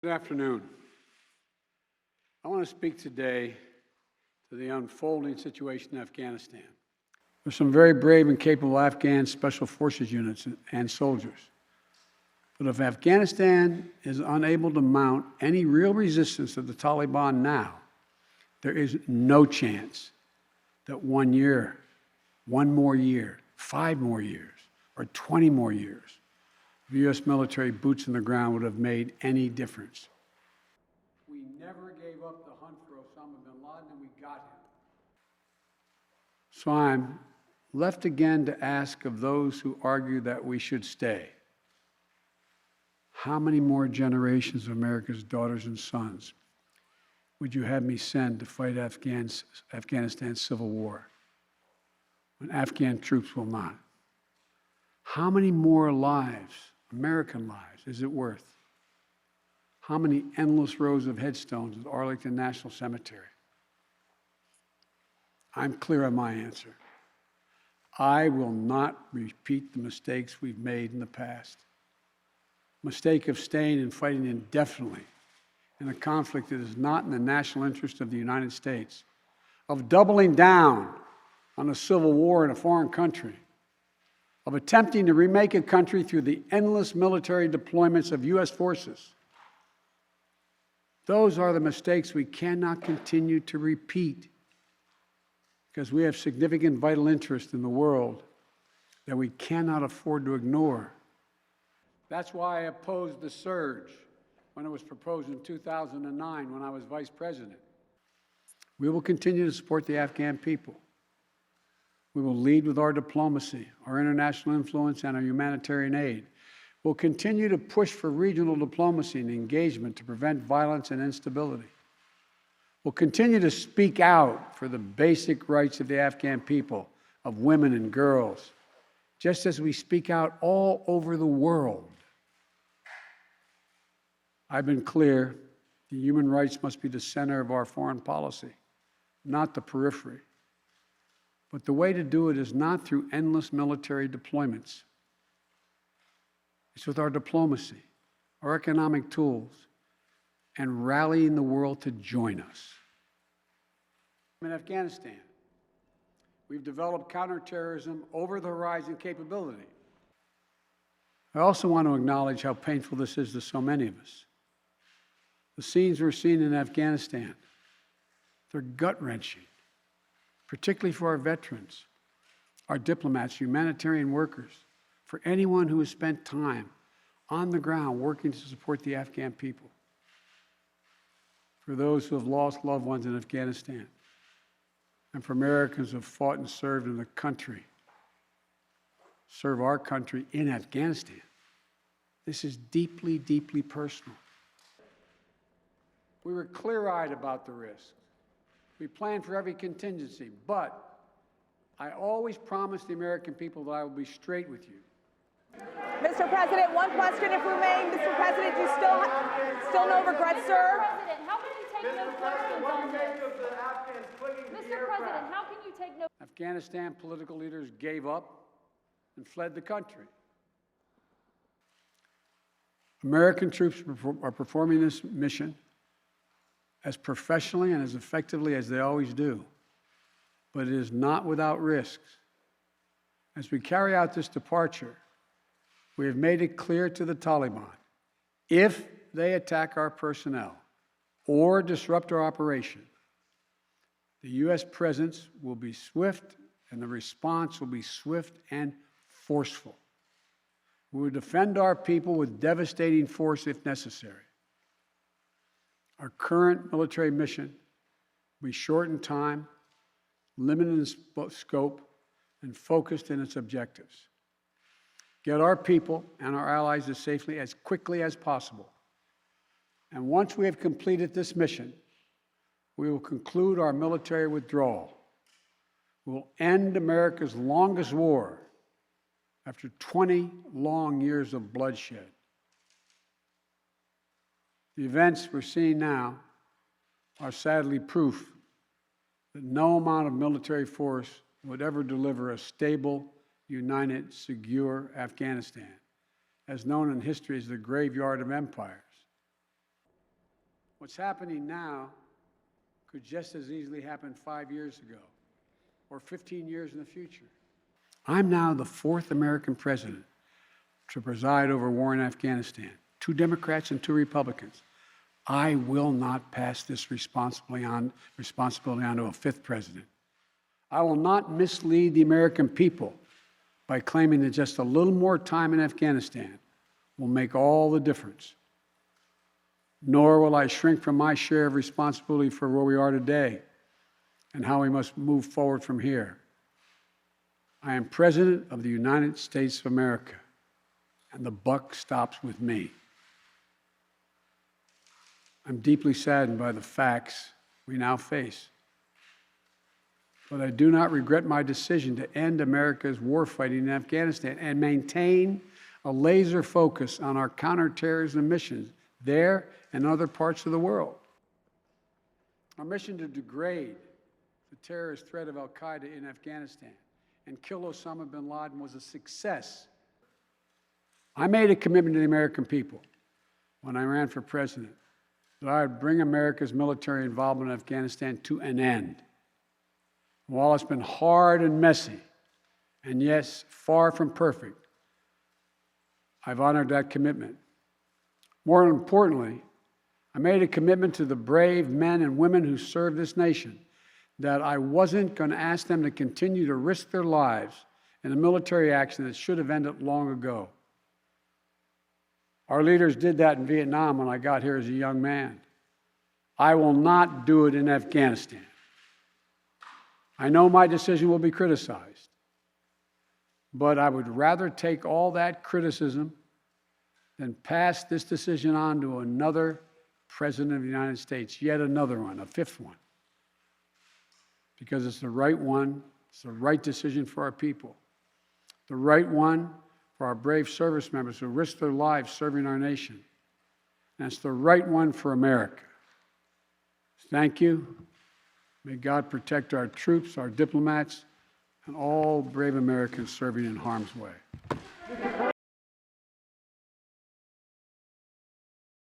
Good afternoon. I want to speak today to the unfolding situation in Afghanistan. There's some very brave and capable Afghan special forces units and soldiers. But if Afghanistan is unable to mount any real resistance to the Taliban now, there is no chance that 1 year, 1 more year, 5 more years, or 20 more years of U.S. military boots on the ground would have made any difference. We never gave up the hunt for Osama bin Laden, and we got him. So I'm left again to ask of those who argue that we should stay, how many more generations of America's daughters and sons would you have me send to fight Afghanistan's civil war when Afghan troops will not? How many more lives, American lives, is it worth? How many endless rows of headstones at Arlington National Cemetery? I'm clear on my answer. I will not repeat the mistakes we've made in the past. Mistake of staying and fighting indefinitely in a conflict that is not in the national interest of the United States, of doubling down on a civil war in a foreign country, of attempting to remake a country through the endless military deployments of U.S. forces. Those are the mistakes we cannot continue to repeat because we have significant vital interest in the world that we cannot afford to ignore. That's why I opposed the surge when it was proposed in 2009 when I was vice president. We will continue to support the Afghan people. We will lead with our diplomacy, our international influence, and our humanitarian aid. We'll continue to push for regional diplomacy and engagement to prevent violence and instability. We'll continue to speak out for the basic rights of the Afghan people, of women and girls, just as we speak out all over the world. I've been clear, the human rights must be the center of our foreign policy, not the periphery. But the way to do it is not through endless military deployments. It's with our diplomacy, our economic tools, and rallying the world to join us. In Afghanistan, we've developed counterterrorism over-the-horizon capability. I also want to acknowledge how painful this is to so many of us. The scenes we're seeing in Afghanistan, they're gut-wrenching, particularly for our veterans, our diplomats, humanitarian workers, for anyone who has spent time on the ground working to support the Afghan people, for those who have lost loved ones in Afghanistan, and for Americans who have fought and served in the country, serve our country in Afghanistan. This is deeply, deeply personal. We were clear-eyed about the risks. We planned for every contingency, but I always promised the American people that I will be straight with you. Mr. President, one question, if we may. Mr. President, do you still no regrets, sir? President, how can you take no questions on this? Mr. President, how can you take no... Afghanistan political leaders gave up and fled the country. American troops are performing this mission as professionally and as effectively as they always do, but it is not without risks. As we carry out this departure, we have made it clear to the Taliban, if they attack our personnel or disrupt our operation, the U.S. presence will be swift and the response will be swift and forceful. We will defend our people with devastating force if necessary. Our current military mission will be short in time, limited in scope, and focused in its objectives. Get our people and our allies as safely as quickly as possible. And once we have completed this mission, we will conclude our military withdrawal. We will end America's longest war after 20 long years of bloodshed. The events we're seeing now are sadly proof that no amount of military force would ever deliver a stable, united, secure Afghanistan, as known in history as the graveyard of empires. What's happening now could just as easily happen 5 years ago or 15 years in the future. I'm now the fourth American president to preside over war in Afghanistan. 2 Democrats and 2 Republicans. I will not pass this responsibility on to a 5th president. I will not mislead the American people by claiming that just a little more time in Afghanistan will make all the difference. Nor will I shrink from my share of responsibility for where we are today and how we must move forward from here. I am President of the United States of America, and the buck stops with me. I'm deeply saddened by the facts we now face, but I do not regret my decision to end America's warfighting in Afghanistan and maintain a laser focus on our counterterrorism missions there and other parts of the world. Our mission to degrade the terrorist threat of al-Qaeda in Afghanistan and kill Osama bin Laden was a success. I made a commitment to the American people when I ran for president that I would bring America's military involvement in Afghanistan to an end. While it's been hard and messy, and yes, far from perfect, I've honored that commitment. More importantly, I made a commitment to the brave men and women who serve this nation that I wasn't going to ask them to continue to risk their lives in a military action that should have ended long ago. Our leaders did that in Vietnam when I got here as a young man. I will not do it in Afghanistan. I know my decision will be criticized, but I would rather take all that criticism than pass this decision on to another president of the United States, yet another one, a 5th one, because it's the right one, it's the right decision for our people, the right one for our brave service members who risk their lives serving our nation, and it's the right one for America. Thank you. May God protect our troops, our diplomats, and all brave Americans serving in harm's way.